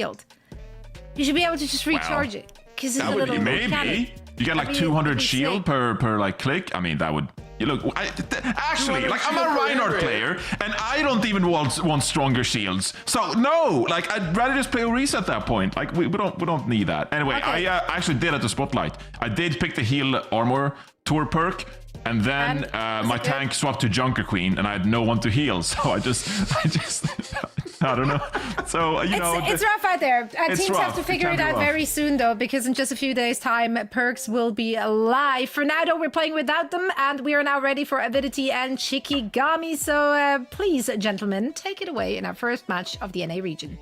shield. You should be able to just recharge it. Because it's a little maybe. You get like 200 shield per like click. I mean, that would... You look, actually, like I'm a Reinhardt player, and I don't even want stronger shields. So no, like I'd rather just play a reset at that point. Like we don't need that. Anyway, okay. I actually did at the spotlight. I did pick the heal armor tour perk, and then my tank swapped to Junker Queen, and I had no one to heal. So I just I don't know. So it's rough out there. Teams have to figure it out very soon, though, because in just a few days' time, perks will be alive. For now, though, we're playing without them, and we are now ready for Avidity and Shikigami. So please, gentlemen, take it away in our first match of the NA region.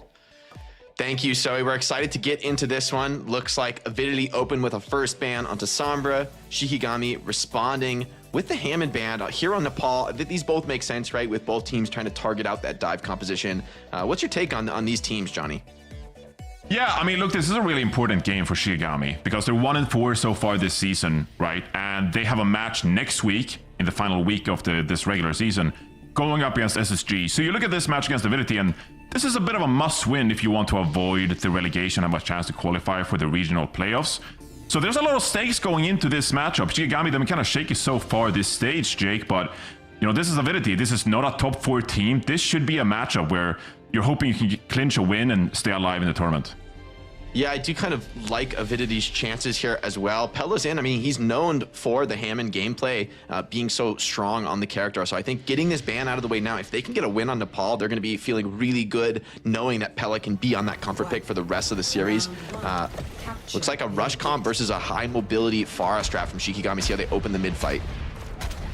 Thank you, Zoe. We're excited to get into this one. Looks like Avidity opened with a first ban onto Sombra. Shikigami responding with the Hammond ban here on Nepal. These both make sense, right? With both teams trying to target out that dive composition. What's your take on these teams, Johnny? Yeah, I mean, look, this is a really important game for Shikigami because they're 1-4 so far this season, right? And they have a match next week in the final week of this regular season going up against SSG. So you look at this match against Avidity, and this is a bit of a must-win if you want to avoid the relegation and have a chance to qualify for the regional playoffs. So there's a lot of stakes going into this matchup. Shikigami, they've been kind of shaky so far this stage, Jake, but this is Avidity. This is not a top 4 team. This should be a matchup where you're hoping you can clinch a win and stay alive in the tournament. Yeah, I do kind of like Avidity's chances here as well. Pella's in. I mean, he's known for the Hammond gameplay being so strong on the character. So I think getting this ban out of the way now, if they can get a win on Nepal, they're going to be feeling really good knowing that Pella can be on that comfort pick for the rest of the series. Looks like a rush comp versus a high mobility Pharah strat from Shikigami. See how they open the mid fight.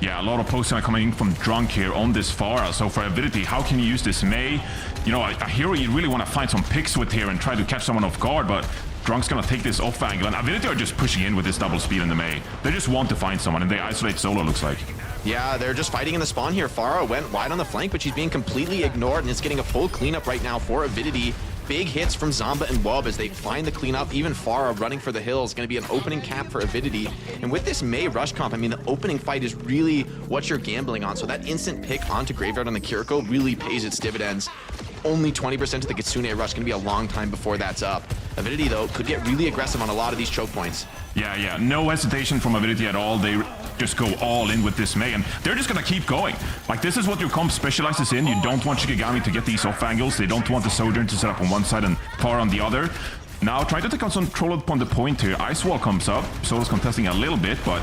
Yeah, a lot of posts are coming in from Drunk here on this Pharah. So for Avidity, how can you use this Mei? A hero you really want to find some picks with here and try to catch someone off guard, but Drunk's going to take this off angle. And Avidity are just pushing in with this double speed in the Mei. They just want to find someone, and they isolate solo, looks like. Yeah, they're just fighting in the spawn here. Pharah went wide on the flank, but she's being completely ignored, and it's getting a full cleanup right now for Avidity. Big hits from Zomba and Wub as they find the cleanup. Even Pharah running for the hills. Going to be an opening cap for Avidity. And with this Mei rush comp, I mean, the opening fight is really what you're gambling on. So that instant pick onto Graveyard on the Kiriko really pays its dividends. Only 20% to the Kitsune rush. Going to be a long time before that's up. Avidity, though, could get really aggressive on a lot of these choke points. Yeah. No hesitation from Avidity at all. They just go all in with this Mei, and they're just going to keep going. Like, this is what your comp specializes in. You don't want Shikigami to get these off angles. They don't want the Sojourn to set up on one side and Pharah on the other. Now, try to take on some control upon the point here. Ice Wall comes up. Solo's contesting a little bit, but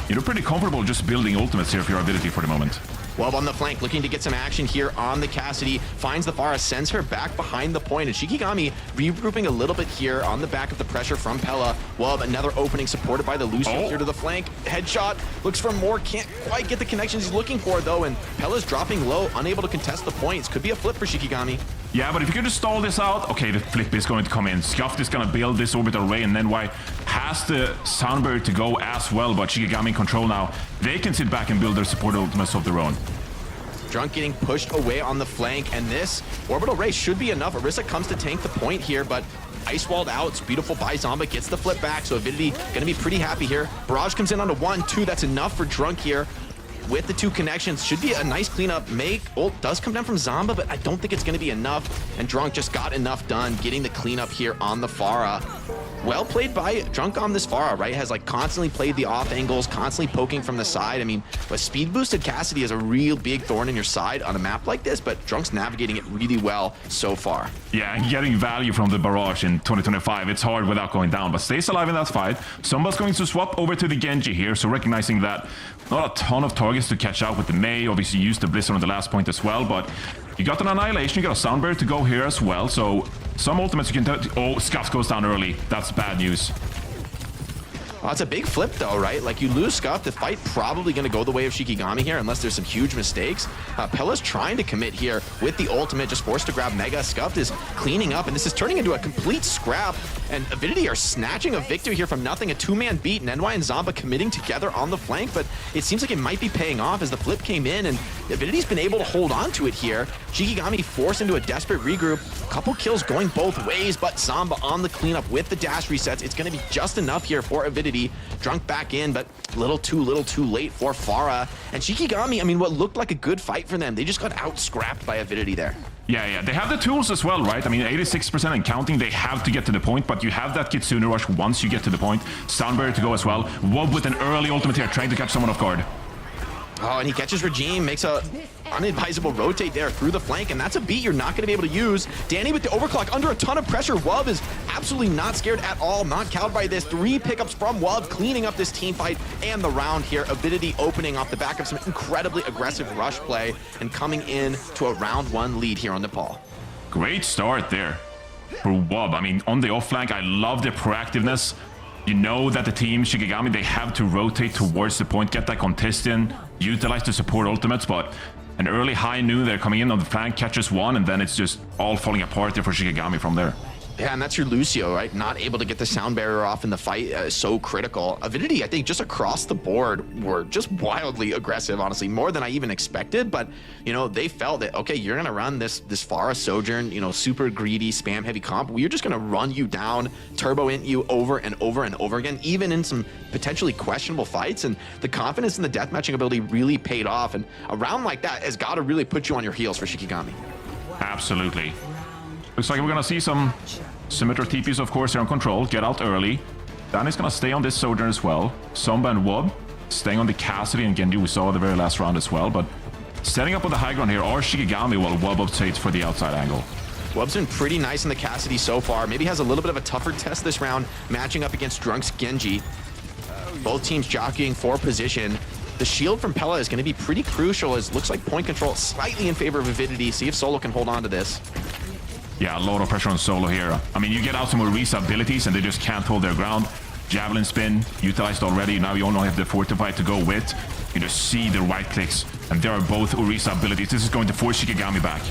you're pretty comfortable just building ultimates here for your Avidity for the moment. Wub on the flank, looking to get some action here on the Cassidy. Finds the Pharah, sends her back behind the point, and Shikigami regrouping a little bit here on the back of the pressure from Pella. Wub, another opening supported by the Lucian here to the flank. Headshot, looks for more, can't quite get the connections he's looking for, though, and Pella's dropping low, unable to contest the points. Could be a flip for Shikigami. Yeah, but if you could just stall this out, okay, the flip is going to come in. Scuffed is going to build this orbital ray, and then Y has the Soundbird to go as well, but Shikigami in control now. They can sit back and build their support ultimates of their own. Drunk getting pushed away on the flank, and this orbital ray should be enough. Orisa comes to tank the point here, but ice walled out. It's beautiful by Zomba, gets the flip back, so Avidity gonna be pretty happy here. Barrage comes in on a 1-2. That's enough for Drunk here. With the 2 connections, should be a nice cleanup. Ult does come down from Zomba, but I don't think it's going to be enough. And Drunk just got enough done getting the cleanup here on the Pharah. Well played by Drunk on this Pharah, right? Has like constantly played the off angles, constantly poking from the side. I mean, a speed boosted Cassidy is a real big thorn in your side on a map like this, but Drunk's navigating it really well so far. Yeah, and getting value from the Barrage in 2025, it's hard without going down, but stays alive in that fight. Somba's going to swap over to the Genji here, so recognizing that not a ton of targets to catch out with the Mei. Obviously used the Blizzard on the last point as well, but you got an Annihilation, you got a Soundbird to go here as well, so some ultimates you can... Oh, Scuff goes down early. That's bad news. Oh, it's a big flip though, right? Like, you lose Scuff, the fight probably going to go the way of Shikigami here unless there's some huge mistakes. Pella's trying to commit here with the ultimate, just forced to grab Mega. Scuff is cleaning up, and this is turning into a complete scrap, and Avidity are snatching a victory here from nothing. A 2-man beat, and NY and Zomba committing together on the flank, but it seems like it might be paying off as the flip came in, and Avidity's been able to hold on to it here. Shikigami forced into a desperate regroup. Couple kills going both ways, but Zomba on the cleanup with the dash resets. It's going to be just enough here for Avidity Avidity. Drunk back in, but little too late for Pharah. And Shikigami, I mean, what looked like a good fight for them, they just got out-scrapped by Avidity there. Yeah, they have the tools as well, right? I mean, 86% and counting, they have to get to the point, but you have that Kitsune Rush once you get to the point. Soundbarrier to go as well. Wob with an early ultimate here, trying to catch someone off guard. Oh, and he catches Regime, makes a unadvisable rotate there through the flank, and that's a beat you're not going to be able to use. Danny with the overclock under a ton of pressure. Wub is absolutely not scared at all, not cowed by this. 3 pickups from Wub, cleaning up this team fight and the round here. Avidity opening off the back of some incredibly aggressive rush play and coming in to a round 1 lead here on Nepal. Great start there for Wub. I mean, on the off flank, I love the proactiveness. You know that the team, Shikigami, they have to rotate towards the point, get that contest in, utilize the support ultimates, but an early high noon, they're coming in on the flank, catches one, and then it's just all falling apart there for Shikigami from there. Yeah, and that's your Lucio, right? Not able to get the sound barrier off in the fight, so critical. Avidity, I think, just across the board were just wildly aggressive, honestly, more than I even expected. But, you know, they felt that, okay, you're going to run this Pharah Sojourn, you know, super greedy, spam-heavy comp. We're just going to run you down, turbo-int you over and over and over again, even in some potentially questionable fights. And the confidence in the deathmatching ability really paid off. And a round like that has got to really put you on your heels for Shikigami. Absolutely. Looks like we're going to see some Symmetra TPs, of course, here on control. Get out early. Danny's going to stay on this Sojourn as well. Somba and Wob staying on the Cassidy and Genji we saw the very last round as well. But setting up on the high ground here are Shikigami while Wob updates for the outside angle. Wub's been pretty nice in the Cassidy so far. Maybe has a little bit of a tougher test this round, matching up against Drunk's Genji. Both teams jockeying for position. The shield from Pela is going to be pretty crucial, as looks like point control slightly in favor of Avidity. See if Solo can hold on to this. Yeah, a lot of pressure on Solo here. I mean, you get out some Orisa abilities and they just can't hold their ground. Javelin spin, utilized already. Now you only have the Fortify to go with. You just see the right clicks, and there are both Orisa abilities. This is going to force Shikigami back.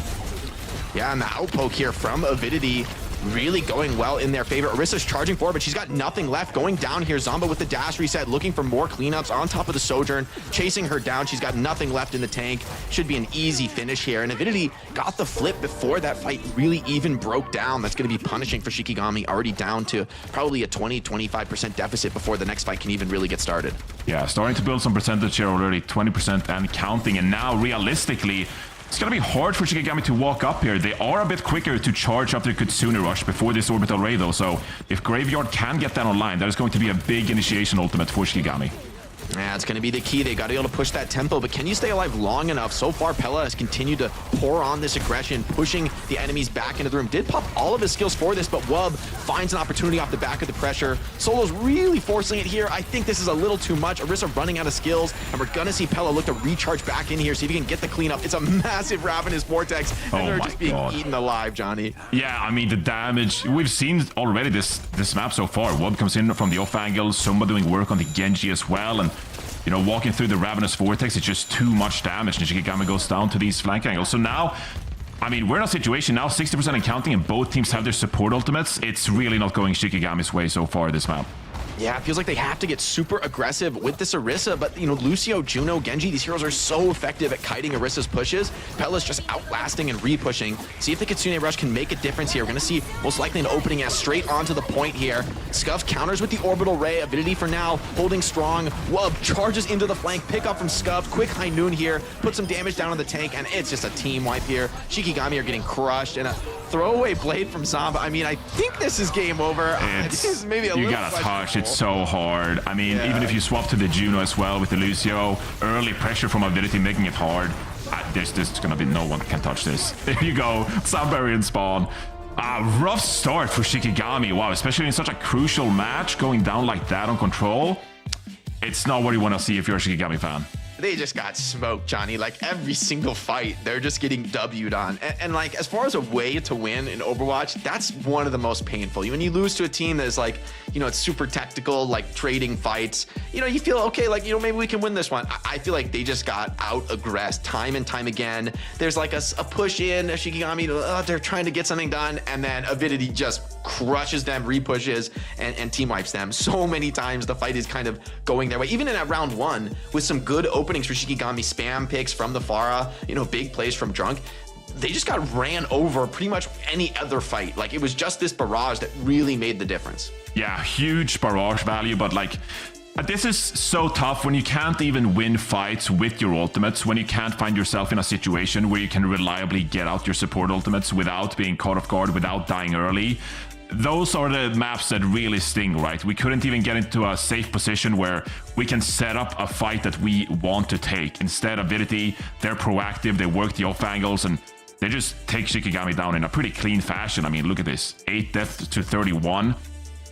Yeah, and the outpoke here from Avidity really going well in their favor. Orisa's charging forward, but she's got nothing left. Going down here, Zomba with the dash reset, looking for more cleanups on top of the Sojourn, chasing her down. She's got nothing left in the tank. Should be an easy finish here. And Avidity got the flip before that fight really even broke down. That's going to be punishing for Shikigami, already down to probably a 20-25% deficit before the next fight can even really get started. Yeah, starting to build some percentage here already, 20% and counting. And now, realistically, it's going to be hard for Shikigami to walk up here. They are a bit quicker to charge up their Kitsune Rush before this Orbital Ray, though. So if Graveyard can get that online, that is going to be a big initiation ultimate for Shikigami. Yeah, it's going to be the key. They got to be able to push that tempo, but can you stay alive long enough? So far, Pela has continued to pour on this aggression, pushing the enemies back into the room. Did pop all of his skills for this, but Wub finds an opportunity off the back of the pressure. Solo's really forcing it here. I think this is a little too much. Orisa running out of skills, and we're going to see Pela look to recharge back in here, see if he can get the cleanup. It's a massive Ravenous Vortex, and they're just being eaten alive, Johnny. Yeah, I mean, the damage, we've seen already this map so far. Wub comes in from the off angle, Sumba doing work on the Genji as well, and you know, walking through the Ravenous Vortex, it's just too much damage, and Shikigami goes down to these flank angles. So now, I mean, we're in a situation now, 60% and counting, and both teams have their support ultimates. It's really not going Shikigami's way so far this map. Yeah, it feels like they have to get super aggressive with this Orisa, but, you know, Lucio, Juno, Genji, these heroes are so effective at kiting Orisa's pushes. Pela's just outlasting and re-pushing. See if the Kitsune Rush can make a difference here. We're going to see most likely an opening as straight onto the point here. Scuff counters with the Orbital Ray. Avidity for now, holding strong. Wub charges into the flank, pick up from Scuff. Quick high noon here, put some damage down on the tank, and it's just a team wipe here. Shikigami are getting crushed, and a throwaway blade from Zomba. I mean, I think this is game over. This is maybe a little gotta touch. It's so hard. I mean, even if you swap to the Juno as well with the Lucio, early pressure from Avidity making it hard. There's gonna be no one can touch this. There you go, Soundbarian spawn. Rough start for Shikigami. Wow, especially in such a crucial match, going down like that on control. It's not what you want to see if you're a Shikigami fan. They just got smoked, Johnny. Like, every single fight, they're just getting W'd on. And like, as far as a way to win in Overwatch, that's one of the most painful. When you lose to a team that is like, you know, it's super tactical, like trading fights, you know, you feel, okay, like, you know, maybe we can win this one. I feel like they just got out-aggressed time and time again. There's like a push in, a Shikigami, they're trying to get something done, and then Avidity just crushes them, repushes, and team wipes them. So many times the fight is kind of going their way. Even in that round one, with some good openings for Shikigami, spam picks from the Pharah, you know, big plays from Drunk, they just got ran over pretty much any other fight. Like, it was just this barrage that really made the difference. Yeah, huge barrage value, but like, this is so tough when you can't even win fights with your ultimates, when you can't find yourself in a situation where you can reliably get out your support ultimates without being caught off guard, without dying early. Those are the maps that really sting, right? We couldn't even get into a safe position where we can set up a fight that we want to take. Instead, Avidity, they're proactive, they work the off angles, and they just take Shikigami down in a pretty clean fashion. I mean, look at this, 8 deaths to 31.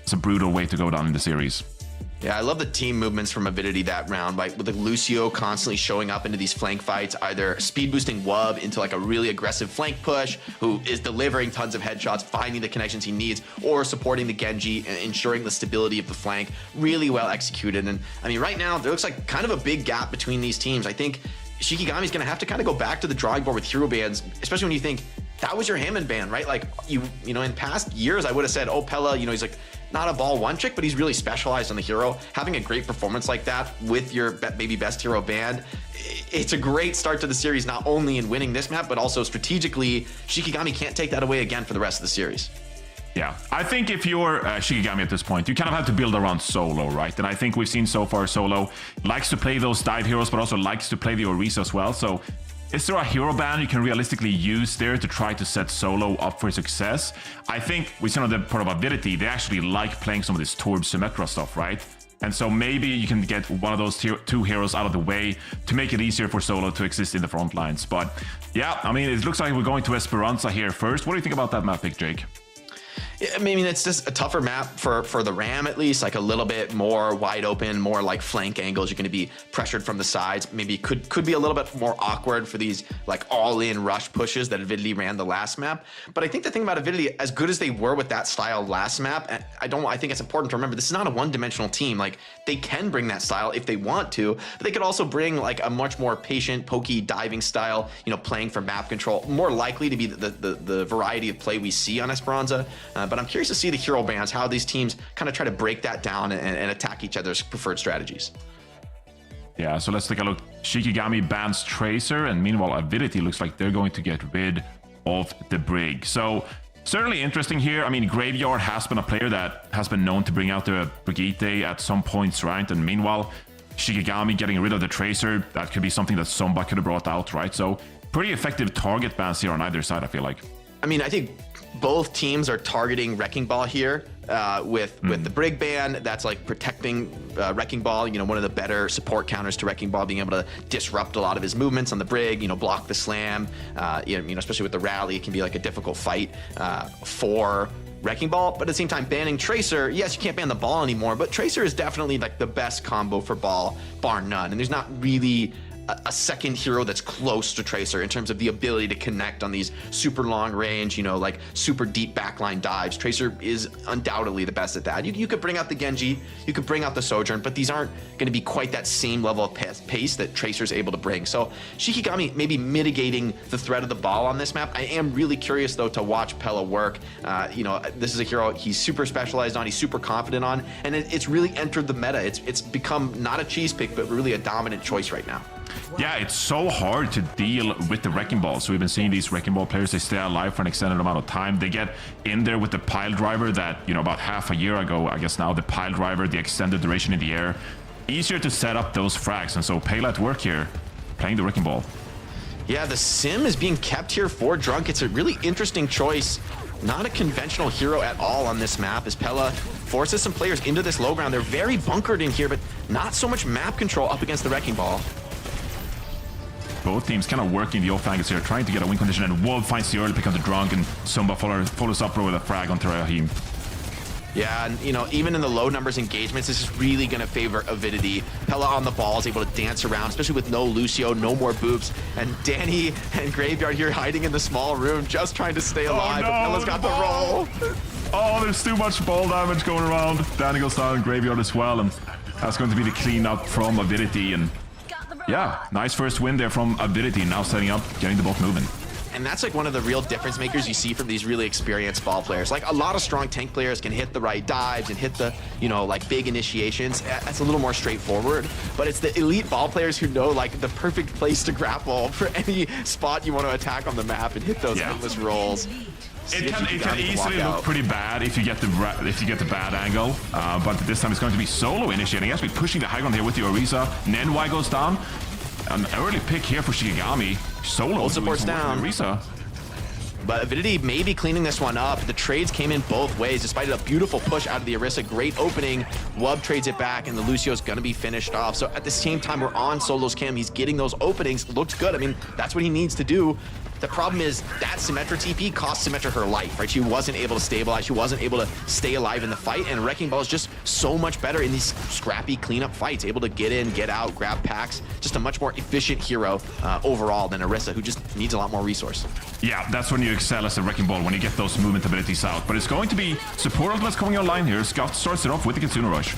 It's a brutal way to go down in the series. Yeah, I love the team movements from Avidity that round, like with the Lucio constantly showing up into these flank fights, either speed boosting Wub into like a really aggressive flank push, who is delivering tons of headshots, finding the connections he needs, or supporting the Genji and ensuring the stability of the flank. Really well executed. And I mean, right now, there looks like kind of a big gap between these teams. I think Shikigami's going to have to kind of go back to the drawing board with hero bans, especially when you think that was your Hammond ban, right? Like, you know, in past years, I would have said, oh, Pella, you know, he's like not a ball one trick, but he's really specialized on the hero. Having a great performance like that with your maybe best hero banned, it's a great start to the series, not only in winning this map, but also strategically, Shikigami can't take that away again for the rest of the series. Yeah, I think if you're Shikigami at this point, you kind of have to build around Solo, right? And I think we've seen so far Solo likes to play those dive heroes, but also likes to play the Orisa as well. So is there a hero ban you can realistically use there to try to set Solo up for success? I think we've seen on the part of Avidity, they actually like playing some of this Torb Symmetra stuff, right? And so maybe you can get one of those two heroes out of the way to make it easier for Solo to exist in the front lines. But yeah, I mean, it looks like we're going to Esperanca here first. What do you think about that map pick, Jake? I mean, it's just a tougher map for the Ram, at least, like a little bit more wide open, more like flank angles. You're going to be pressured from the sides. Maybe could be a little bit more awkward for these like all-in rush pushes that Avidity ran the last map. But I think the thing about Avidity, as good as they were with that style last map, I think it's important to remember this is not a one-dimensional team. Like, they can bring that style if they want to, but they could also bring like a much more patient, pokey, diving style, you know, playing for map control, more likely to be the variety of play we see on Esperanca. But I'm curious to see the hero bans, how these teams kind of try to break that down and attack each other's preferred strategies. Yeah, so let's take a look. Shikigami bans Tracer, and meanwhile Avidity looks like they're going to get rid of the Brig. So certainly interesting here. I mean, Graveyard has been a player that has been known to bring out the Brigitte at some points, right? And meanwhile, Shikigami getting rid of the Tracer, that could be something that Somba could have brought out, right? So pretty effective target bans here on either side, I feel like. I mean, I think both teams are targeting Wrecking Ball here with the Brig ban. That's like protecting Wrecking Ball, you know, one of the better support counters to Wrecking Ball, being able to disrupt a lot of his movements on the Brig, you know, block the slam, you know, especially with the rally, it can be like a difficult fight for Wrecking Ball. But at the same time, banning Tracer, yes, you can't ban the ball anymore, but Tracer is definitely like the best combo for ball, bar none. And there's not really a second hero that's close to Tracer in terms of the ability to connect on these super long range, you know, like super deep backline dives. Tracer is undoubtedly the best at that. You could bring out the Genji, you could bring out the Sojourn, but these aren't going to be quite that same level of pace that Tracer's able to bring. So Shikigami maybe mitigating the threat of the ball on this map. I am really curious though to watch Pella work. You know, this is a hero he's super specialized on, he's super confident on, and it's really entered the meta. It's become not a cheese pick, but really a dominant choice right now. Yeah, it's so hard to deal with the Wrecking Ball. So we've been seeing these Wrecking Ball players, they stay alive for an extended amount of time. They get in there with the pile driver that, you know, about half a year ago, I guess now, the pile driver, the extended duration in the air. Easier to set up those frags. And so Pela at work here, playing the Wrecking Ball. Yeah, the sim is being kept here for Drunk. It's a really interesting choice. Not a conventional hero at all on this map, as Pella forces some players into this low ground. They're very bunkered in here, but not so much map control up against the Wrecking Ball. Both teams kind of working the off angles here, trying to get a win condition, and Wolf finds the early pick on the Drunk, and Somba follows up with a frag onto Rahim. Yeah, and you know, even in the low numbers engagements, this is really going to favor Avidity. Pella on the ball is able to dance around, especially with no Lucio, no more boops, and Danny and Graveyard here hiding in the small room, just trying to stay alive. Oh, no, but Pella's got the roll. Oh, there's too much ball damage going around. Danny goes down, Graveyard as well, and that's going to be the cleanup from Avidity. And yeah, nice first win there from Avidity, now setting up, getting the bot moving. And that's like one of the real difference makers you see from these really experienced ball players. Like a lot of strong tank players can hit the right dives and hit the, you know, like big initiations. That's a little more straightforward, but it's the elite ball players who know like the perfect place to grapple for any spot you want to attack on the map and hit those endless rolls. It can easily look pretty bad if you get the bad angle, but this time it's going to be Solo initiating. Actually pushing the high ground here with the Orisa. Nenwai goes down. An early pick here for Shikigami. Solo supports down. Orisa. But Avidity may be cleaning this one up. The trades came in both ways, despite a beautiful push out of the Orisa. Great opening. Wub trades it back, and the Lucio's going to be finished off. So at the same time, we're on Solo's cam. He's getting those openings. Looks good. I mean, that's what he needs to do. The problem is that Symmetra TP cost Symmetra her life, right? She wasn't able to stabilize. She wasn't able to stay alive in the fight. And Wrecking Ball is just so much better in these scrappy cleanup fights. Able to get in, get out, grab packs. Just a much more efficient hero overall than Orisa, who just needs a lot more resource. Yeah, that's when you excel as a Wrecking Ball, when you get those movement abilities out. But it's going to be support ultimates coming online here. Scuffed starts it off with the Kitsune Rush.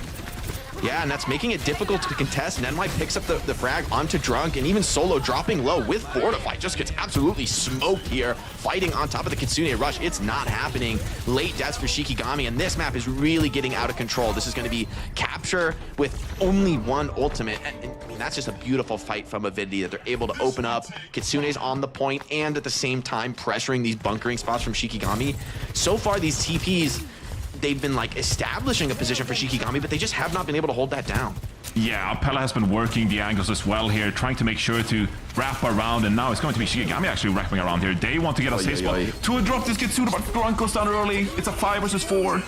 Yeah, and that's making it difficult to contest. Nenwai picks up the frag onto Drunk, and even Solo dropping low with Fortify just gets absolutely smoked here, fighting on top of the Kitsune Rush. It's not happening. Late deaths for Shikigami, and this map is really getting out of control. This is going to be capture with only one ultimate. And I mean, that's just a beautiful fight from Avidity that they're able to open up. Kitsune's on the point, and at the same time pressuring these bunkering spots from Shikigami. So far, these TPs, they've been like establishing a position for Shikigami, but they just have not been able to hold that down. Yeah, Pella has been working the angles as well here, trying to make sure to wrap around, and now it's going to be Shikigami actually wrapping around here. They want to get a safe spot to drop this Kitsune, but Grunt goes down early. It's a 5 versus 4.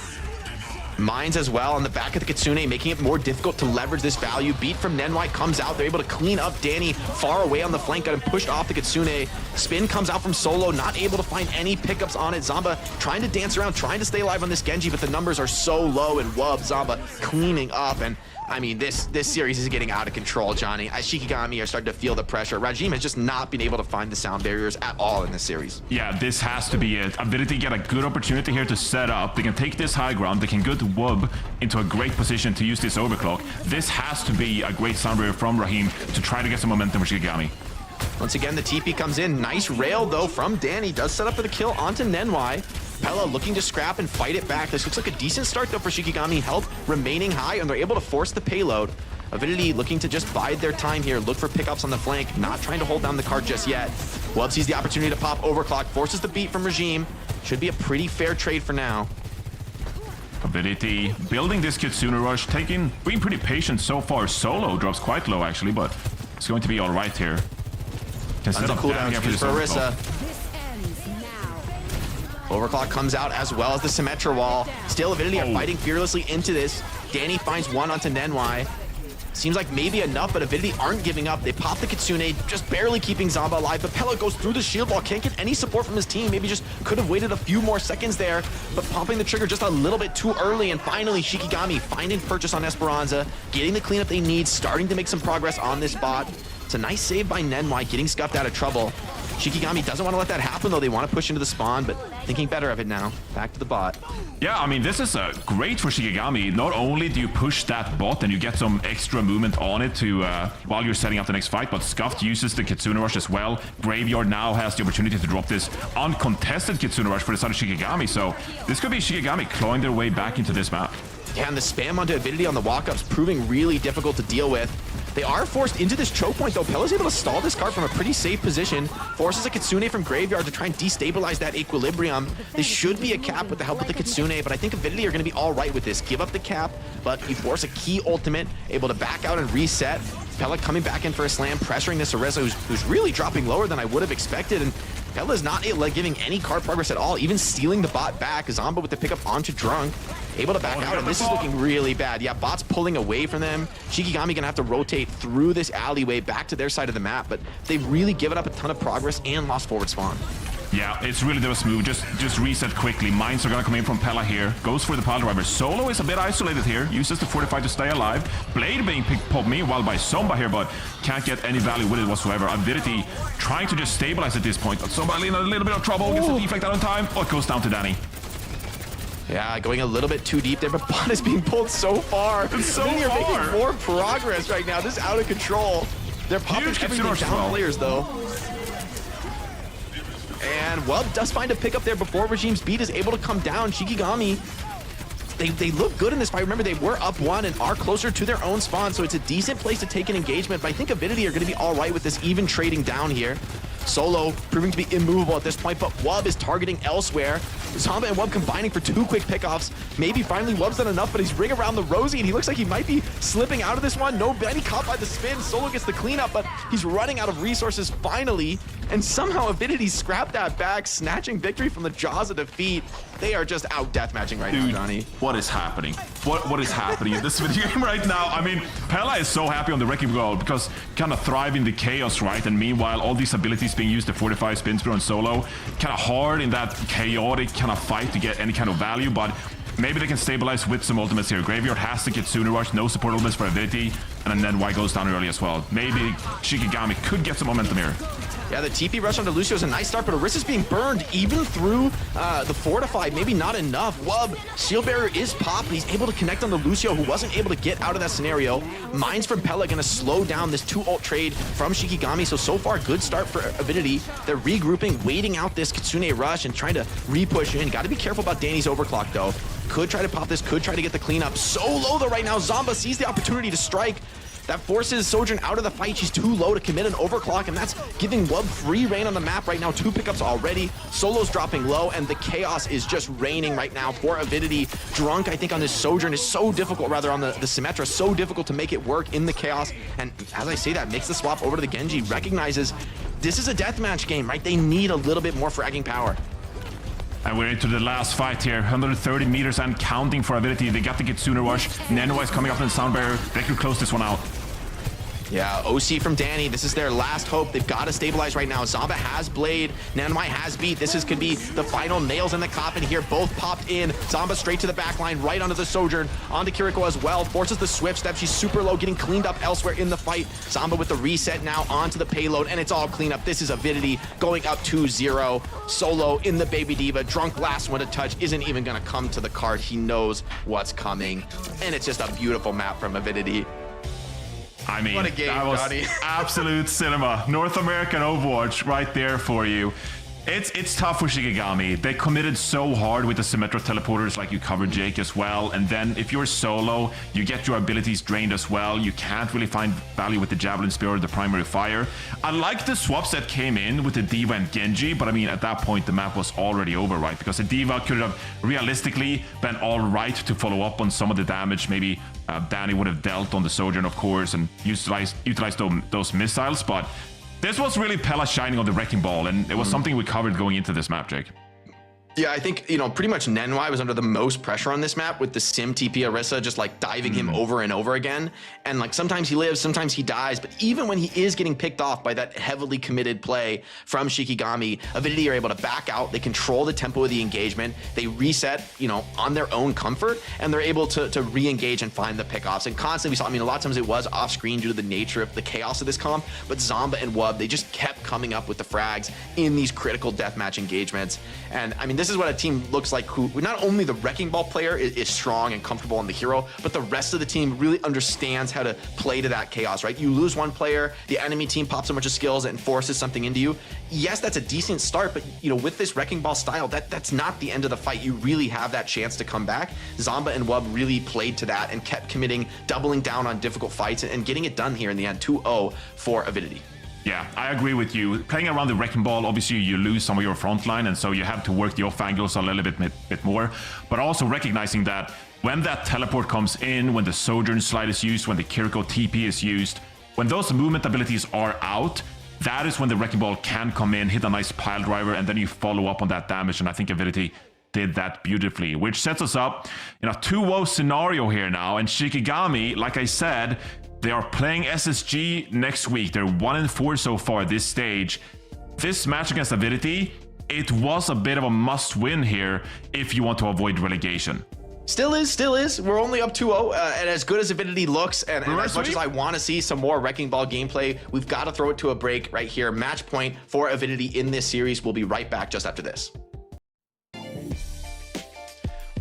Mines as well on the back of the Kitsune, making it more difficult to leverage this value. Beat from Nenwai comes out. They're able to clean up Danny far away on the flank, got him pushed off the Kitsune. Spin comes out from Solo, not able to find any pickups on it. Zamba trying to dance around, trying to stay alive on this Genji, but the numbers are so low, and Wub, Zamba cleaning up. And I mean, this series is getting out of control, Johnny. Shikigami are starting to feel the pressure. Rajim has just not been able to find the sound barriers at all in this series. Yeah, this has to be it. Avidity get a good opportunity here to set up. They can take this high ground. They can get Wub into a great position to use this overclock. This has to be a great sound barrier from Raheem to try to get some momentum for Shikigami. Once again, the TP comes in. Nice rail, though, from Danny. Does set up for the kill onto Nenwai. Pella looking to scrap and fight it back. This looks like a decent start, though, for Shikigami. Health remaining high, and they're able to force the payload. Avidity looking to just bide their time here, look for pickups on the flank, not trying to hold down the cart just yet. Wub sees the opportunity to pop overclock, forces the beat from Regime. Should be a pretty fair trade for now. Avidity building this Kitsune Rush, being pretty patient so far. Solo drops quite low, actually, but it's going to be all right here. Can set up cooldown here for this Orisa. Overclock comes out as well as the Symmetra wall. Still, Avidity are fighting fearlessly into this. Danny finds one onto Nenwai. Seems like maybe enough, but Avidity aren't giving up. They pop the Kitsune, just barely keeping Zamba alive. But Pella goes through the shield wall, can't get any support from his team. Maybe just could have waited a few more seconds there, but pumping the trigger just a little bit too early. And finally, Shikigami finding purchase on Esperanca, getting the cleanup they need, starting to make some progress on this bot. It's a nice save by Nenwai, getting scuffed out of trouble. Shikigami doesn't want to let that happen, though. They want to push into the spawn, but thinking better of it now. Back to the bot. Yeah, I mean, this is great for Shikigami. Not only do you push that bot and you get some extra movement on it to while you're setting up the next fight, but Scuffed uses the Kitsune Rush as well. Graveyard now has the opportunity to drop this uncontested Kitsune Rush for the side of Shikigami, so this could be Shikigami clawing their way back into this map. Yeah, and the spam onto Avidity on the walk-ups proving really difficult to deal with. They are forced into this choke point, though. Pella's able to stall this card from a pretty safe position. Forces a Kitsune from Graveyard to try and destabilize that equilibrium. This should be a cap with the help of the Kitsune, but I think Avidity are going to be all right with this. Give up the cap, but you force a key ultimate, able to back out and reset. Pella coming back in for a slam, pressuring this Orisa, who's really dropping lower than I would have expected. And Pella's not giving any card progress at all, even stealing the bot back. Zamba with the pickup onto Drunk. Able to back out, and this is looking really bad. Yeah, bot's pulling away from them. Shikigami gonna have to rotate through this alleyway back to their side of the map, but they've really given up a ton of progress and lost forward spawn. Yeah, it's really the smooth. Just reset quickly. Mines are gonna come in from Pella here. Goes for the pile driver. Solo is a bit isolated here. Uses the Fortify to stay alive. Blade being popped meanwhile by Somba here, but can't get any value with it whatsoever. Avidity trying to just stabilize at this point, but Somba in a little bit of trouble. Gets the deflect out on time. Oh, it goes down to Danny. Yeah, going a little bit too deep there, but bot is being pulled so far. It's so They're far. making more progress right now. This is out of control. They're popping everything down players, though. And Wub does find a pickup there before Regime's beat is able to come down. Shikigami, they look good in this fight. Remember, they were up 1 and are closer to their own spawn, so it's a decent place to take an engagement. But I think Avidity are going to be all right with this even trading down here. Solo proving to be immovable at this point, but Wub is targeting elsewhere. Zomba and Wub combining for 2 quick pickoffs. Maybe finally Wub's done enough, but he's ring around the Rosie, and he looks like he might be slipping out of this one. No, Benny caught by the spin. Solo gets the cleanup, but he's running out of resources finally. And somehow Avidity scrapped that back, snatching victory from the jaws of defeat. They are just out deathmatching right now, Johnny. What is happening? What is happening in this video game right now? I mean, Pella is so happy on the Wrecking Ball because kind of thrive in the chaos, right? And meanwhile, all these abilities being used, the 45 spin spear on Solo, kind of hard in that chaotic kind of fight to get any kind of value, but maybe they can stabilize with some ultimates here. Graveyard has to get Sooner Rush, no support ultimates for Avidity, and then Y goes down early as well. Maybe Shikigami could get some momentum here. Yeah, the TP rush onto Lucio is a nice start, but Orisa's being burned even through the fortified. Maybe not enough. Wub, Shield Barrier is popped. He's able to connect on the Lucio, who wasn't able to get out of that scenario. Mines from Pella going to slow down this 2-ult trade from Shikigami. So far, good start for Avidity. They're regrouping, waiting out this Kitsune rush and trying to re-push in. Got to be careful about Danny's overclock, though. Could try to pop this, could try to get the cleanup. So low, though, right now. Zomba sees the opportunity to strike. That forces Sojourn out of the fight. She's too low to commit an overclock, and that's giving Wub free reign on the map right now. 2 pickups already. Solo's dropping low, and the chaos is just raining right now for Avidity. Drunk, I think, on this Sojourn is so difficult, rather on the Symmetra, so difficult to make it work in the chaos. And as I say that, makes the swap over to the Genji, recognizes this is a deathmatch game, right? They need a little bit more fragging power. And we're into the last fight here. 130 meters and counting for Avidity. They got the Kitsune Rush. Nanowise coming up in the sound barrier. They could close this one out. Yeah, OC from Danny. This is their last hope. They've got to stabilize right now. Zomba has Blade. Nanowai has Beat. This could be the final nails in the coffin here. Both popped in. Zomba straight to the back line, right onto the Sojourn. Onto Kiriko as well. Forces the Swift Step. She's super low, getting cleaned up elsewhere in the fight. Zomba with the reset now onto the payload, and it's all cleanup. This is Avidity going up 2-0. Solo in the Baby Diva. Drunk last one to touch. Isn't even going to come to the card. He knows what's coming. And it's just a beautiful map from Avidity. I mean, what a game, that was Johnny. Absolute cinema. North American Overwatch right there for you. It's tough for Shikigami. They committed so hard with the Symmetra teleporters, like you covered, Jake, as well. And then if you're solo, you get your abilities drained as well. You can't really find value with the Javelin Spear or the Primary Fire. I like the swaps that came in with the D.Va and Genji, but I mean, at that point, the map was already over, right? Because the D.Va could have realistically been all right to follow up on some of the damage. Maybe Danny would have dealt on the Sojourn, of course, and utilized those missiles, but this was really Pella shining on the Wrecking Ball, and it was something we covered going into this map, Jake. Yeah, I think, pretty much Nenwai was under the most pressure on this map with the Sim TP Orisa just like diving him over and over again. And like sometimes he lives, sometimes he dies. But even when he is getting picked off by that heavily committed play from Shikigami, Avidity are able to back out. They control the tempo of the engagement. They reset, on their own comfort, and they're able to re-engage and find the pickoffs. And constantly we saw, a lot of times it was off screen due to the nature of the chaos of this comp, but Zomba and Wub, they just kept coming up with the frags in these critical deathmatch engagements. And this is what a team looks like who not only the Wrecking Ball player is strong and comfortable on the hero, but the rest of the team really understands how to play to that chaos, right? You lose one player, the enemy team pops a bunch of skills and forces something into you. Yes, that's a decent start, but with this Wrecking Ball style, that's not the end of the fight. You really have that chance to come back. Zomba and Wub really played to that and kept committing, doubling down on difficult fights and getting it done here in the end, 2-0 for Avidity. Yeah, I agree with you. Playing around the Wrecking Ball, obviously you lose some of your front line, and so you have to work the off angles a little bit more. But also recognizing that when that teleport comes in, when the Sojourn slide is used, when the Kiriko TP is used, when those movement abilities are out, that is when the Wrecking Ball can come in, hit a nice pile driver, and then you follow up on that damage. And I think Avidity did that beautifully, which sets us up in a 2-0 scenario here now. And Shikigami, like I said, they are playing SSG next week. They're 1-4 so far this stage. This match against Avidity, it was a bit of a must-win here if you want to avoid relegation. Still is. We're only up 2-0, and as good as Avidity looks, and as much as I want to see some more Wrecking Ball gameplay, we've got to throw it to a break right here. Match point for Avidity in this series. We'll be right back just after this.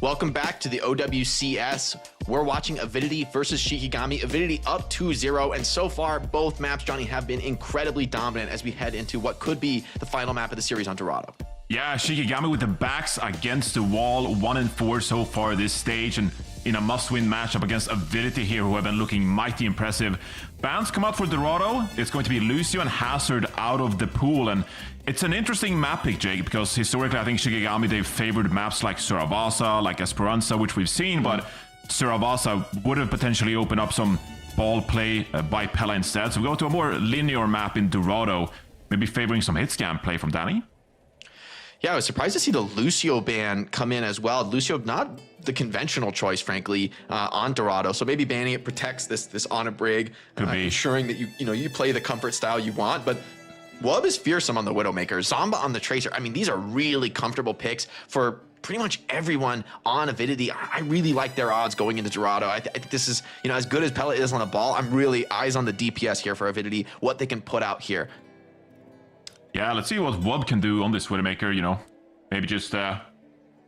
Welcome back to the OWCS. We're watching Avidity versus Shikigami. Avidity up 2-0, and so far, both maps, Johnny, have been incredibly dominant as we head into what could be the final map of the series on Dorado. Yeah, Shikigami with the backs against the wall, 1-4 so far this stage, and in a must-win matchup against Avidity here, who have been looking mighty impressive. Bans come out for Dorado. It's going to be Lucio and Hazard out of the pool, and it's an interesting map pick, Jake, because historically I think Shikigami, they've favored maps like Suravasa, like Esperanca, which we've seen, but Suravasa would have potentially opened up some ball play by Pella instead. So we go to a more linear map in Dorado, maybe favoring some hit scan play from Danny. Yeah, I was surprised to see the Lucio ban come in as well. Lucio, not the conventional choice, frankly, on Dorado. So maybe banning it protects this on a Brig, ensuring that you play the comfort style you want. But Wub is fearsome on the Widowmaker, Zomba on the Tracer. I mean, these are really comfortable picks for pretty much everyone on Avidity. I really like their odds going into Dorado. I think this is, as good as Pella is on the ball, I'm really eyes on the DPS here for Avidity, what they can put out here. Yeah, let's see what Wub can do on this Widowmaker, maybe just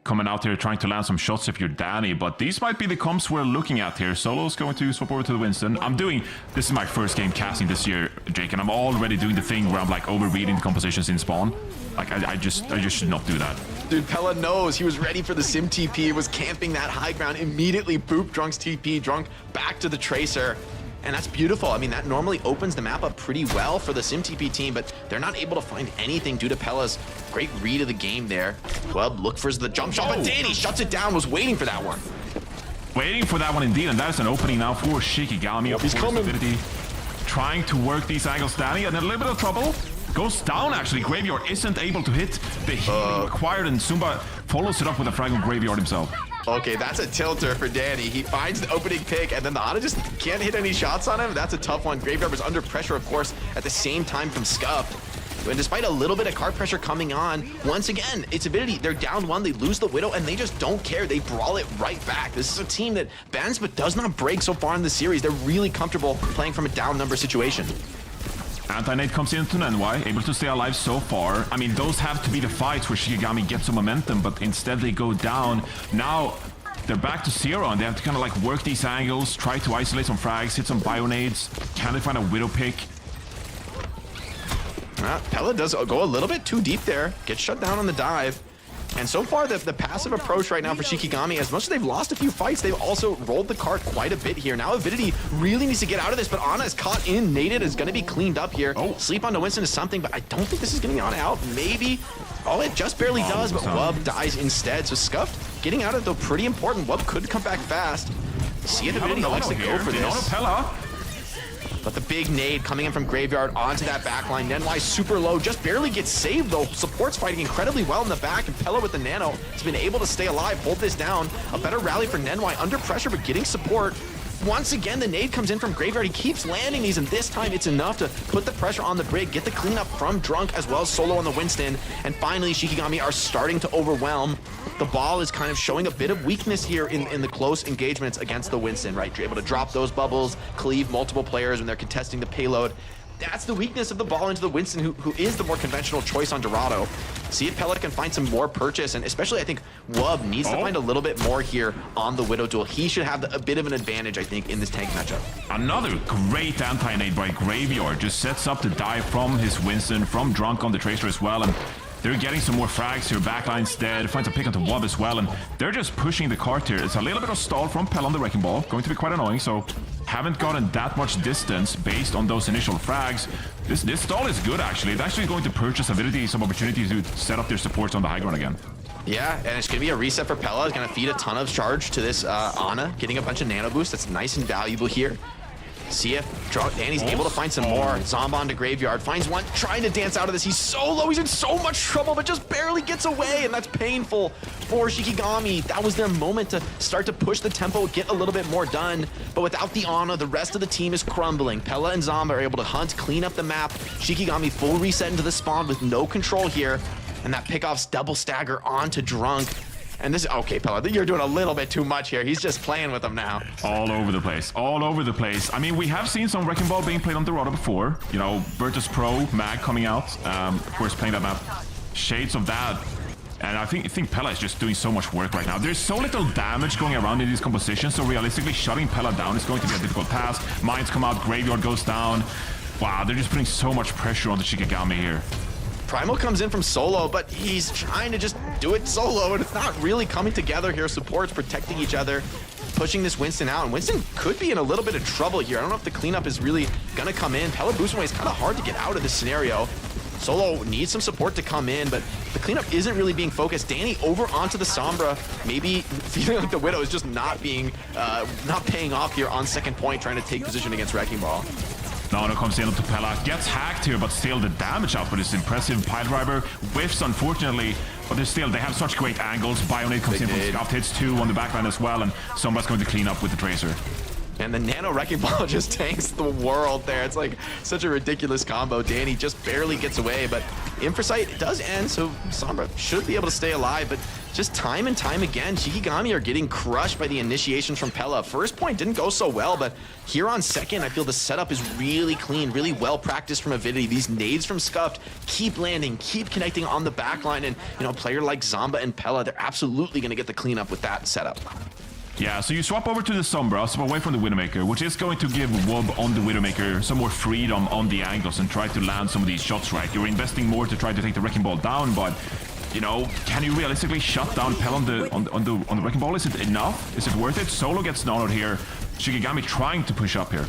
coming out here trying to land some shots if you're Danny, but these might be the comps we're looking at here. Solo's going to swap over to the Winston. This is my first game casting this year, Jake, and I'm already doing the thing where I'm like overreading the compositions in spawn. Like, I just should not do that. Dude, Pella knows he was ready for the Sim TP, was camping that high ground, immediately booped Drunk's TP, Drunk back to the Tracer. And that's beautiful. I mean, that normally opens the map up pretty well for the Sim TP team, but they're not able to find anything due to Pella's great read of the game there. Wub look for the jump shot, but Danny shuts it down, was waiting for that one. Waiting for that one indeed, and that is an opening now for Shikigami. He's coming. Avidity trying to work these angles. Danny in a little bit of trouble. Goes down, actually. Graveyard isn't able to hit the healing required, and Zumba follows it up with a frag on Graveyard himself. Okay, that's a tilter for Danny. He finds the opening pick, and then the Ana just can't hit any shots on him. That's a tough one. Graveyard was under pressure, of course, at the same time from Scuff. And despite a little bit of card pressure coming on, once again, it's Avidity. They're down one, they lose the Widow, and they just don't care. They brawl it right back. This is a team that bends but does not break so far in the series. They're really comfortable playing from a down number situation. Anti-nade comes into Nenwai, able to stay alive so far. I mean, those have to be the fights where Shikigami gets some momentum, but instead they go down. Now they're back to 0, and they have to kind of like work these angles, try to isolate some frags, hit some bio-nades. Can they find a Widow pick? Pella does go a little bit too deep there, gets shut down on the dive. And so far, the passive approach right now for Shikigami, as much as they've lost a few fights, they've also rolled the cart quite a bit here. Now Avidity really needs to get out of this, but Ana is caught in, naded, is going to be cleaned up here. Sleep onto Winston is something, but I don't think this is going to be Ana out. Maybe. Oh, it just barely does, but Wub dies instead. So Scuffed getting out of it, though, pretty important. Wub could come back fast. See if Avidity likes to go for this. Pella. But the big nade coming in from Graveyard onto that backline. Nenwai super low, just barely gets saved though. Support's fighting incredibly well in the back, and Pella with the nano has been able to stay alive, hold this down. A better rally for Nenwai, under pressure but getting support. Once again, the nade comes in from Graveyard. He keeps landing these, and this time it's enough to put the pressure on the Brig, get the cleanup from Drunk as well as Solo on the Winston. And finally, Shikigami are starting to overwhelm. The ball is kind of showing a bit of weakness here in the close engagements against the Winston, right? You're able to drop those bubbles, cleave multiple players when they're contesting the payload. That's the weakness of the ball into the Winston, who is the more conventional choice on Dorado. See if Pella can find some more purchase, and especially I think Wub needs to find a little bit more here on the Widow duel. He should have a bit of an advantage, I think, in this tank matchup. Another great anti-nade by Graveyard. Just sets up the dive from his Winston, from Drunk on the Tracer as well, and they're getting some more frags here. Backline's dead. Finds a pick onto Wub as well, and they're just pushing the cart here. It's a little bit of stall from Pella on the Wrecking Ball. Going to be quite annoying, so haven't gotten that much distance based on those initial frags. This stall is good, actually. It's actually going to purchase Avidity some opportunities to set up their supports on the high ground again. Yeah, and it's going to be a reset for Pella. It's going to feed a ton of charge to this Ana, getting a bunch of nano boost. That's nice and valuable here. See if Danny's able to find some more. Zomba onto Graveyard, finds one, trying to dance out of this. He's so low, he's in so much trouble, but just barely gets away, and that's painful for Shikigami. That was their moment to start to push the tempo, get a little bit more done, but without the Ana, the rest of the team is crumbling. Pella and Zomba are able to hunt, clean up the map. Shikigami full reset into the spawn with no control here, and that pickoff's double stagger onto Drunk. And this, okay, Pella, you're doing a little bit too much here. He's just playing with them now. All over the place, all over the place. I mean, we have seen some Wrecking Ball being played on Dorado before. You know, Virtus Pro, Mag coming out, of course, playing that map. Shades of that. And I think Pella is just doing so much work right now. There's so little damage going around in these compositions, so realistically, shutting Pella down is going to be a difficult task. Mines come out, Graveyard goes down. Wow, they're just putting so much pressure on the Shikigami here. Primal comes in from solo, but he's trying to just do it solo, and it's not really coming together here. Supports protecting each other, pushing this Winston out, and Winston could be in a little bit of trouble here. I don't know if the cleanup is really gonna come in. Pella boosting away is kind of hard to get out of this scenario. Solo needs some support to come in, but the cleanup isn't really being focused. Danny over onto the Sombra, maybe feeling like the Widow is just not paying off here on second point, trying to take position against Wrecking Ball. Dorado comes in to Pella, gets hacked here, but still the damage output is impressive. Piledriver whiffs, unfortunately, but they have such great angles. Bionade comes in from Scuffed, hits 2 on the backline as well, and Sombra's going to clean up with the Tracer. And the Nano Wrecking Ball just tanks the world there. It's like such a ridiculous combo. Danny just barely gets away, but Infrasight does end, so Sombra should be able to stay alive, but just time and time again, Shikigami are getting crushed by the initiations from Pella. First point didn't go so well, but here on second, I feel the setup is really clean, really well practiced from Avidity. These nades from Scuffed keep landing, keep connecting on the backline, and a player like Zomba and Pella, they're absolutely gonna get the cleanup with that setup. Yeah, so you swap over to the Sombra, swap away from the Widowmaker, which is going to give Wob on the Widowmaker some more freedom on the angles and try to land some of these shots, right? You're investing more to try to take the Wrecking Ball down, but, can you realistically shut down Pell on the Wrecking Ball? Is it enough? Is it worth it? Solo gets nanoed here. Shikigami trying to push up here.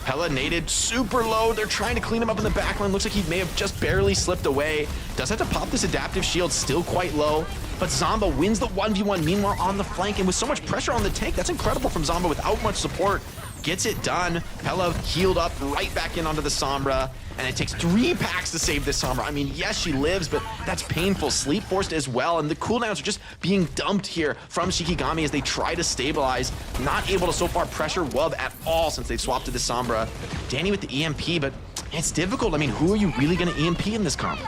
Pella naded super low. They're trying to clean him up in the backline. Looks like he may have just barely slipped away. Does have to pop this adaptive shield, still quite low. But Zomba wins the 1v1, meanwhile on the flank, and with so much pressure on the tank, that's incredible from Zomba without much support. Gets it done. Pella healed up right back in onto the Sombra, and it takes 3 packs to save this Sombra. I mean, yes, she lives, but that's painful. Sleep forced as well, and the cooldowns are just being dumped here from Shikigami as they try to stabilize. Not able to so far pressure Wub at all since they've swapped to the Sombra. Danny with the EMP, but it's difficult. I mean, who are you really going to EMP in this comp?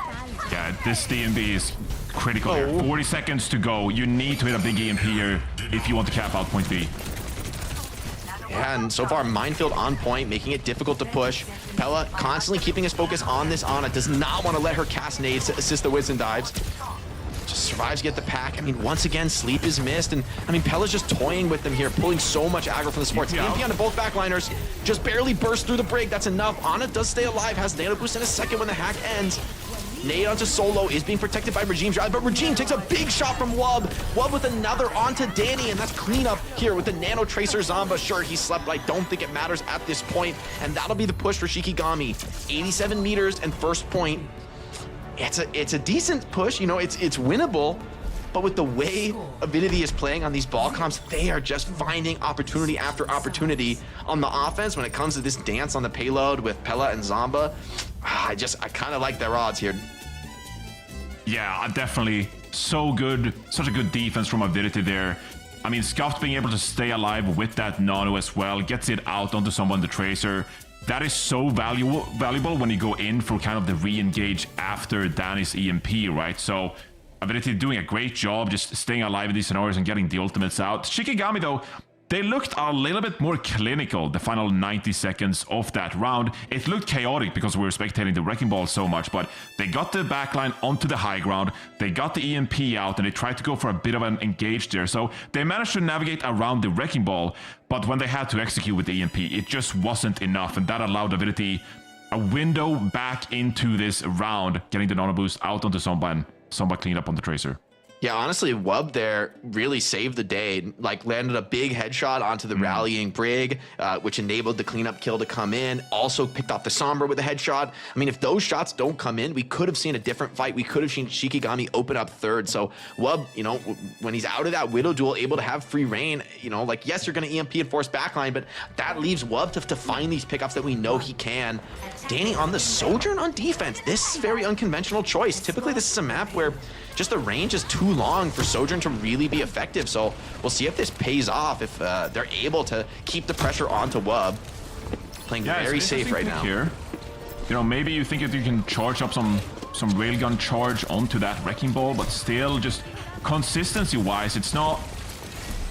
Yeah, this DMB is critical here. 40 seconds to go. You need to hit a big EMP here if you want to cap out point B. Yeah, and so far, Minefield on point, making it difficult to push. Pella constantly keeping his focus on this Ana, does not want to let her cast nades to assist the Winston dives. Just survives to get the pack. I mean, once again, sleep is missed, and I mean, Pella's just toying with them here, pulling so much aggro from the supports. EMP onto both backliners, just barely burst through the break, that's enough. Ana does stay alive, has nano boost in a second when the hack ends. Nade onto Solo is being protected by Regime's drive, but Regime takes a big shot from Wub. Wub with another onto Danny, and that's cleanup here with the Nano Tracer Zomba. Sure, he slept, but I don't think it matters at this point, and that'll be the push for Shikigami. 87 meters and first point. It's a decent push, it's winnable, but with the way Avidity is playing on these ball comps, they are just finding opportunity after opportunity on the offense when it comes to this dance on the payload with Pella and Zomba. I kind of like their odds here. Yeah, definitely. So good. Such a good defense from Avidity there. I mean, Scuffed being able to stay alive with that nano as well, gets it out onto someone, the Tracer. That is so valuable when you go in for kind of the re-engage after Danny's EMP, right? So Avidity doing a great job just staying alive in these scenarios and getting the ultimates out. Shikigami, though, they looked a little bit more clinical the final 90 seconds of that round. It looked chaotic because we were spectating the Wrecking Ball so much, but they got the backline onto the high ground, they got the EMP out, and they tried to go for a bit of an engage there. So they managed to navigate around the Wrecking Ball, but when they had to execute with the EMP, it just wasn't enough, and that allowed Avidity a window back into this round, getting the nano boost out onto Somba, and Somba cleaned up on the Tracer. Yeah, honestly, Wub there really saved the day. Like, landed a big headshot onto the rallying Brig, which enabled the cleanup kill to come in. Also picked off the Sombra with a headshot. I mean, if those shots don't come in, we could have seen a different fight. We could have seen Shikigami open up third. So Wub, when he's out of that Widow duel, able to have free reign, like, yes, you're going to EMP and force backline, but that leaves Wub to find these pickups that we know he can. Danny on the Sojourn on defense. This is a very unconventional choice. Typically, this is a map where just the range is too long for Sojourn to really be effective. So we'll see if this pays off, if they're able to keep the pressure onto Wub. Playing very safe right now. Here. Maybe you think that you can charge up some railgun charge onto that Wrecking Ball, but still just consistency-wise, it's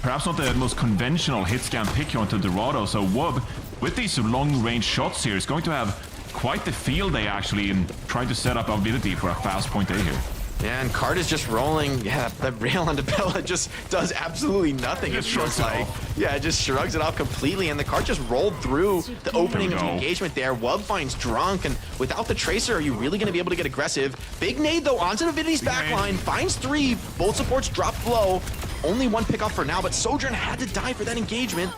perhaps not the most conventional hit scan pick here onto Dorado. So Wub, with these long-range shots here, is going to have quite the field day actually in trying to set up Avidity for a fast point A here. Yeah, and card is just rolling. Yeah, that rail on Bella just does absolutely nothing. It feels like. Yeah, it just shrugs it off completely, and the card just rolled through the opening of the engagement there. Wub finds Drunk, and without the Tracer, are you really going to be able to get aggressive? Big nade, though, onto Avidity's backline. Finds 3. Both supports drop low. Only 1 pickoff for now, but Sojourn had to die for that engagement.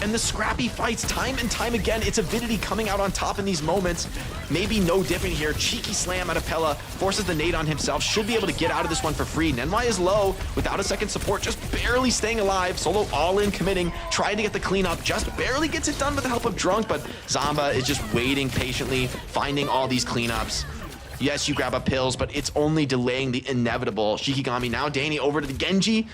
And the scrappy fights time and time again. It's Avidity coming out on top in these moments. Maybe no different here. Cheeky slam out of Pella. Forces the nade on himself. Should be able to get out of this one for free. Nenwai is low without a second support. Just barely staying alive. Solo all in committing. Trying to get the cleanup. Just barely gets it done with the help of Drunk. But Zamba is just waiting patiently. Finding all these cleanups. Yes, you grab up pills, but it's only delaying the inevitable. Shikigami now Danny over to the Genji.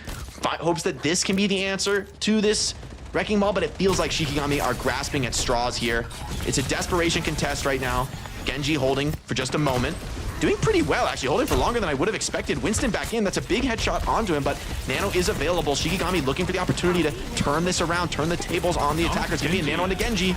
Hopes that this can be the answer to this Wrecking Ball, but it feels like Shikigami are grasping at straws here. It's a desperation contest right now. Genji holding for just a moment. Doing pretty well, actually, holding for longer than I would have expected. Winston back in, that's a big headshot onto him, but Nano is available. Shikigami looking for the opportunity to turn this around, turn the tables on the attackers. Gonna be a Nano onto Genji.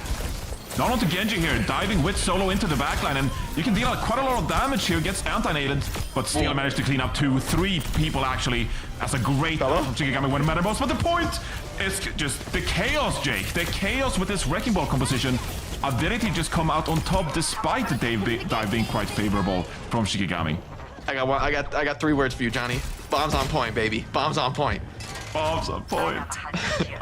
Not onto Genji here, diving with Solo into the backline, and you can deal quite a lot of damage here, gets anti-naded, but still managed to clean up 2-3 people actually. That's a great from Shikigami when it mattered most, but the point is just the chaos, Jake. The chaos with this Wrecking Ball composition. Avidity just come out on top despite the dive being quite favorable from Shikigami. I got 3 words for you, Johnny. Bombs on point, baby. Bombs on point. Bombs on point.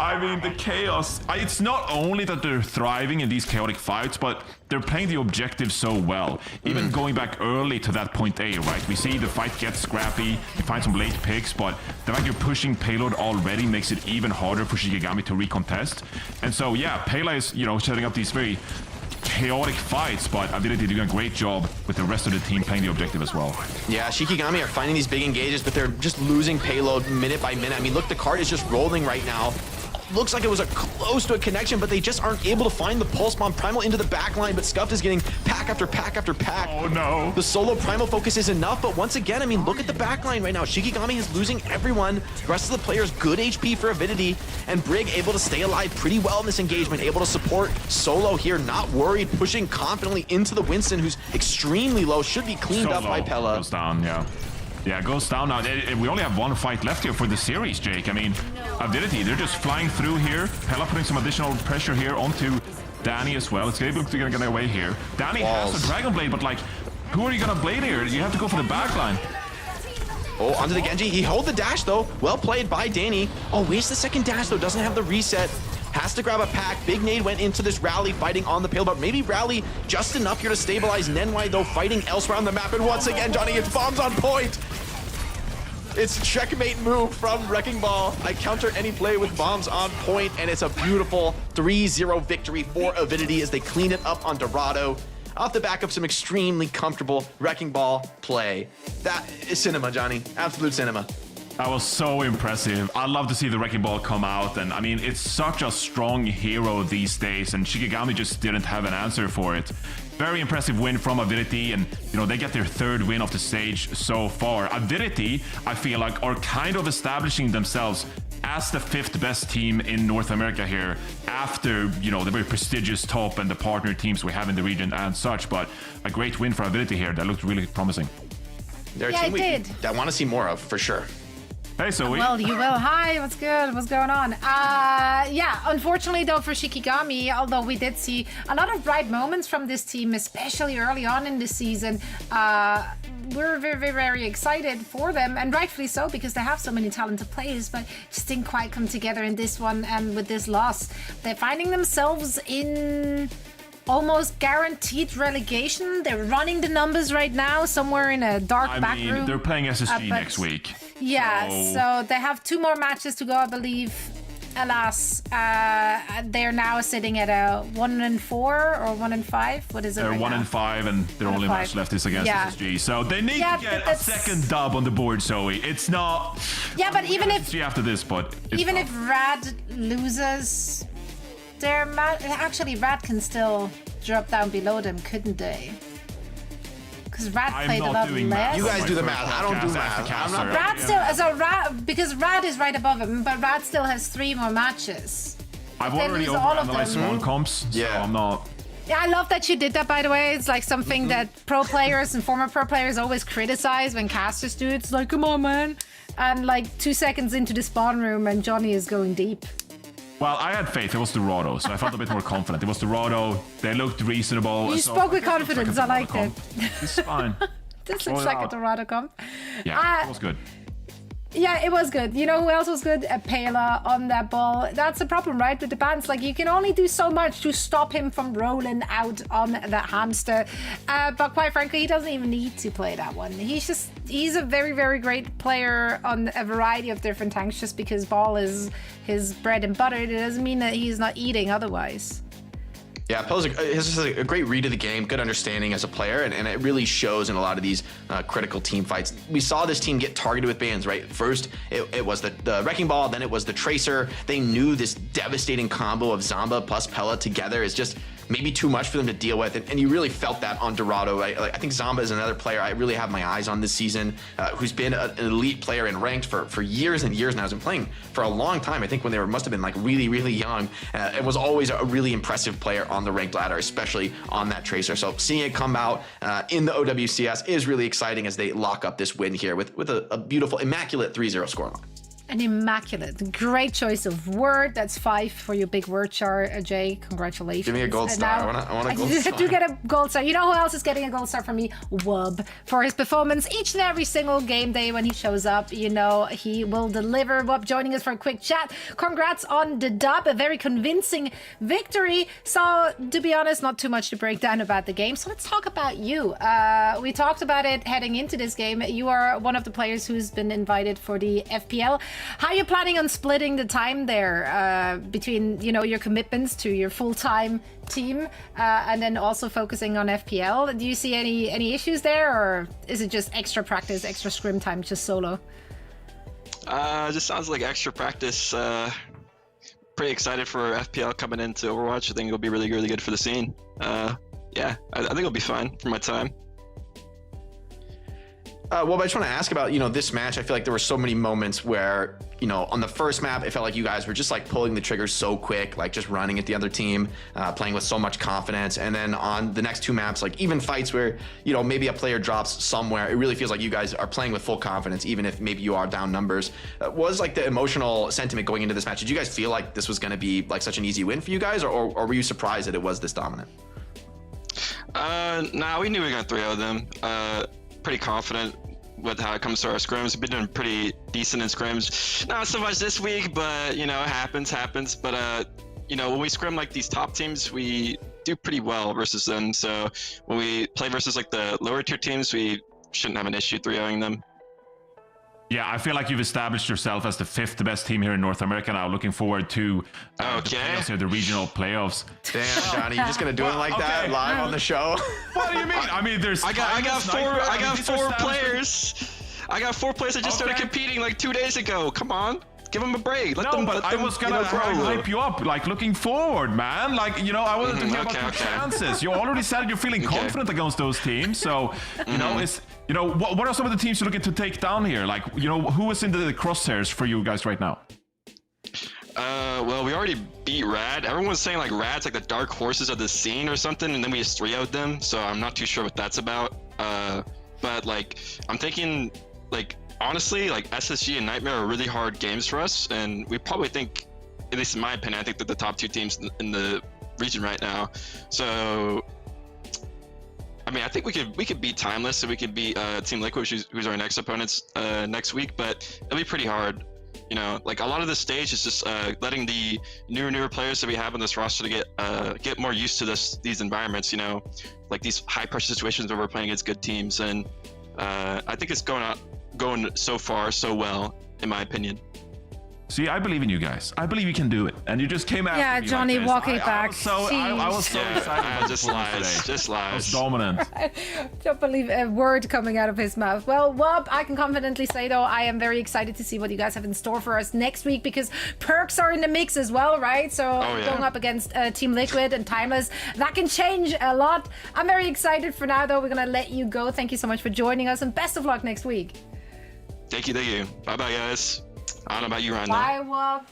I mean, the chaos. It's not only that they're thriving in these chaotic fights, but they're playing the objective so well. Even going back early to that point A, right? We see the fight get scrappy, you find some late picks, but the fact you're pushing payload already makes it even harder for Shikigami to recontest. And so, yeah, Pela is, setting up these very chaotic fights, but Avidity doing a great job with the rest of the team playing the objective as well. Yeah, Shikigami are finding these big engages, but they're just losing payload minute by minute. I mean, look, the card is just rolling right now. Looks like it was close to a connection, but they just aren't able to find the pulse bomb. Primal into the back line, but Scuffed is getting pack after pack after pack. Oh no. The solo Primal focus is enough, but once again, I mean, look at the back line right now. Shikigami is losing everyone. The rest of the players, good HP for Avidity, and Brig able to stay alive pretty well in this engagement, able to support Solo here, not worried, pushing confidently into the Winston, who's extremely low, should be cleaned up by Pella. Goes down, yeah. Yeah, goes down now. We only have 1 fight left here for the series, Jake. I mean, Avidity, they're just flying through here. Pella putting some additional pressure here onto Danny as well. It's able to get away here. Danny has a Dragon Blade, but like, who are you gonna blade here? You have to go for the backline. Oh, onto the Genji. He hold the dash, though. Well played by Danny. Oh, wastes the second dash, though. Doesn't have the reset. Has to grab a pack. Big Nade went into this rally fighting on the payload, but maybe rally just enough here to stabilize Nenwai, though, fighting elsewhere on the map. And once again, Johnny, it's bombs on point. It's checkmate move from Wrecking Ball. I counter any play with bombs on point, and it's a beautiful 3-0 victory for Avidity as they clean it up on Dorado off the back of some extremely comfortable Wrecking Ball play. That is cinema, Johnny. Absolute cinema. That was so impressive. I love to see the Wrecking Ball come out, and I mean, it's such a strong hero these days, and Shikigami just didn't have an answer for it. Very impressive win from Avidity, and they get their 3rd win off the stage so far. Avidity, I feel like, are kind of establishing themselves as the 5th best team in North America here after, the very prestigious top and the partner teams we have in the region and such, but a great win for Avidity here. That looked really promising. They're a team I want to see more of, for sure. Hey, Zoe. Well, you will. Hi, what's good? What's going on? Yeah, unfortunately, though, for Shikigami, although we did see a lot of bright moments from this team, especially early on in the season, we're very, very, very excited for them, and rightfully so, because they have so many talented players, but just didn't quite come together in this one, and with this loss, they're finding themselves in almost guaranteed relegation. They're running the numbers right now, somewhere in a dark back room. They're playing SSG next week. Yeah, so they have 2 more matches to go, I believe. Alas, they're now sitting at a 1-4 or 1-5. What is it? They're right 1-5, and their only match left is against SSG. So they need to get a second dub on the board, Zoe. It's not. Yeah, but even if after this, but even if Rad loses their match, actually Rad can still drop down below them, couldn't they? Because Rad played a lot less. You guys do the math. I don't do math. I'm not. Rad still, because Rad is right above him, but Rad still has 3 more matches. I've already overanalyzed some comps, so I'm not. Yeah, I love that you did that, by the way. It's like something that pro players and former pro players always criticize when casters do it. It's like, come on, man. And like 2 seconds into the spawn room and Johnny is going deep. Well, I had faith. It was Dorado, so I felt a bit more confident. It was Dorado. They looked reasonable. You spoke with confidence. I liked it. It's fine. This looks like a Dorado comp. Yeah, it was good. Yeah, it was good. You know who else was good? Pela on that ball. That's the problem, right? With the bans, like you can only do so much to stop him from rolling out on that hamster. But quite frankly, he doesn't even need to play that one. He's a very, very great player on a variety of different tanks just because ball is his bread and butter. It doesn't mean that he's not eating otherwise. Yeah, Poe's a great read of the game, good understanding as a player, and it really shows in a lot of these critical team fights. We saw this team get targeted with bans, right? First, it was the Wrecking Ball, then it was the Tracer. They knew this devastating combo of Zamba plus Pela together is just maybe too much for them to deal with, and you really felt that on Dorado. I think Zamba is another player I really have my eyes on this season, who's been an elite player and ranked for years and years now. Has been playing for a long time. I think when they must have been like really, really young, and was always a really impressive player on the ranked ladder, especially on that Tracer. So seeing it come out in the OWCS is really exciting as they lock up this win here with a beautiful, immaculate 3-0 scoreline. An immaculate. Great choice of word. That's 5 for your big word chart, Jay. Congratulations. Give me a gold star. I want a gold star. I do get a gold star. You know who else is getting a gold star from me? Wub. For his performance each and every single game day when he shows up. You know, he will deliver. Wub joining us for a quick chat. Congrats on the dub. A very convincing victory. So, to be honest, not too much to break down about the game. So let's talk about you. We talked about it heading into this game. You are one of the players who's been invited for the FPL. How are you planning on splitting the time there between, you know, your commitments to your full-time team and then also focusing on FPL? Do you see any issues there, or is it just extra practice, extra scrim time, just solo? Just sounds like extra practice. Pretty excited for FPL coming into Overwatch. I think it'll be really, really good for the scene. Yeah, I think it'll be fine for my time. Well, I just want to ask about, you know, this match. I feel like there were so many moments where, you know, on the first map, it felt like you guys were just like pulling the trigger so quick, like just running at the other team, playing with so much confidence. And then on the next 2 maps, like even fights where, you know, maybe a player drops somewhere, it really feels like you guys are playing with full confidence, even if maybe you are down numbers. Was like the emotional sentiment going into this match? Did you guys feel like this was going to be like such an easy win for you guys, or were you surprised that it was this dominant? Nah, we knew we were going to 3-0 them. Pretty confident with how it comes to our scrims. We've been doing pretty decent in scrims. Not so much this week, but, you know, it happens. But, you know, when we scrim like these top teams, we do pretty well versus them. So when we play versus like the lower tier teams, we shouldn't have an issue 3-0ing them. Yeah, I feel like you've established yourself as the 5th best team here in North America now. Looking forward to the playoffs here, the regional playoffs. Damn, Johnny, you're just gonna do it like that live on the show? What do you mean? I mean, there's I got four players. I got 4 players that just started competing like 2 days ago. Come on. Give them a break. Let them, I was gonna hype you up, like looking forward, man. Like, you know, I wasn't thinking about your chances. You already said you're feeling confident against those teams, so you know, it's, you know, what are some of the teams you're looking to take down here? Like, you know, who is in the crosshairs for you guys right now? Well, we already beat Rad. Everyone's saying like Rad's like the dark horses of the scene or something, and then we just 3-0'd them. So I'm not too sure what that's about. But like, I'm thinking like, honestly, like SSG and Nightmare are really hard games for us, and we probably think, at least in my opinion, I think they're the top 2 teams in the region right now. So, I mean, I think we could beat Timeless, and we could beat Team Liquid, who's our next opponents next week. But it'll be pretty hard, you know. Like a lot of this stage is just letting the newer players that we have on this roster to get more used to these environments, you know, like these high pressure situations where we're playing against good teams, and I think it's going so far so well, in my opinion. See, I believe in you guys. I believe you can do it. And you just came out. Yeah, Johnny like walking back. I was so excited. Just lies. I was dominant. I don't believe a word coming out of his mouth. Well, Wub, I can confidently say, though, I am very excited to see what you guys have in store for us next week, because perks are in the mix as well, right? So going up against Team Liquid and Timeless, that can change a lot. I'm very excited for now, though. We're going to let you go. Thank you so much for joining us, and best of luck next week. Thank you. Bye-bye, guys. I don't know about you, Ryan. Bye, Wub.